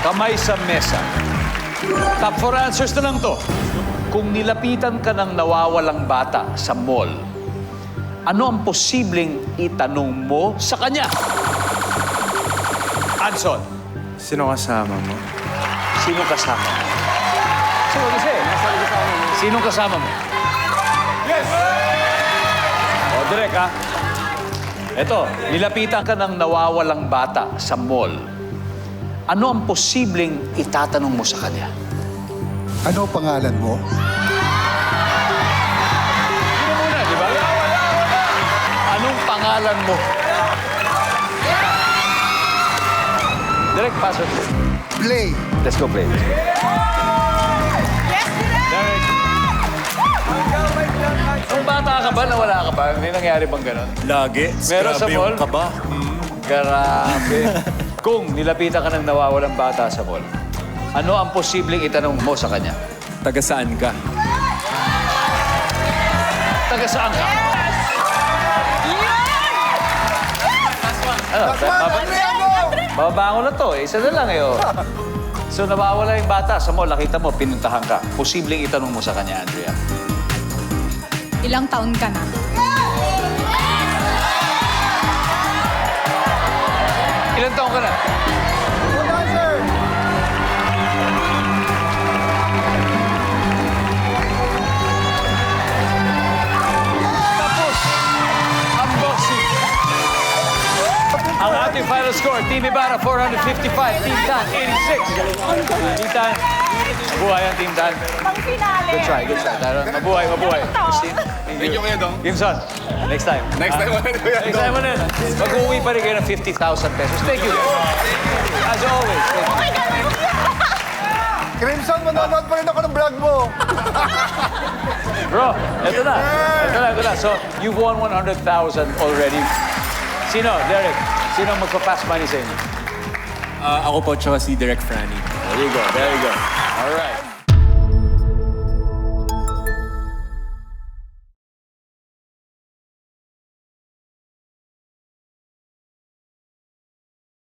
Kamay sa mesa. Top 4 answers na lang to. Kung nilapitan ka ng nawawalang bata sa mall, ano ang posibleng itanong mo sa kanya? Anson, Sino kasama mo? sinong kasama mo? Sino kasi? Sinong kasama mo? Yes! O, direk ha. Eto, nilapitan ka ng nawawalang bata sa mall. Ano ang posibleng itatanong mo sa kanya? Ano pangalan mo? Sino muna, di ba? Anong pangalan mo? Direk, pasok. Play. Let's go play. Derek. Nung bata ka ba, nawala ka ba? Hindi nangyari bang ganon? Lagi. Meron sa Grabe mall? yung kaba. Grabe. Kung nilapitan ka ng nawawalang bata sa mall, ano ang posibleng itanong mo sa kanya? Taga saan ka? Taga saan ka? Ano? Bababango na to. Isa na lang eh. Oh. So nawawala yung bata sa mall, nakita mo, pinuntahan ka. Posibleng itanong mo sa kanya, Andrea. Ilang taon ka na? Ilan taon ka na? Tapos ang boxing. Ang ating final score, Team Ibarra 455, Team Tan 86. Team Tan, mabuhay ang Team Tan. Pang-finale. Good try, good try. Mabuhay, mabuhay. Christine, thank you. Gimson, next time. Next time ulit, Kuya Next time ulit. Mag-uwi pa rin kayo ng 50,000 pesos. Thank you. As always, thank you. Crimson, manonood pa rin ako ng vlog mo. Bro, ito na. Ito na. So, you've won 100,000 already. Sino, Derek? Sino ang magpa-pass money sa inyo? Ako po, tsaka si Direk Franny. There you go. All right.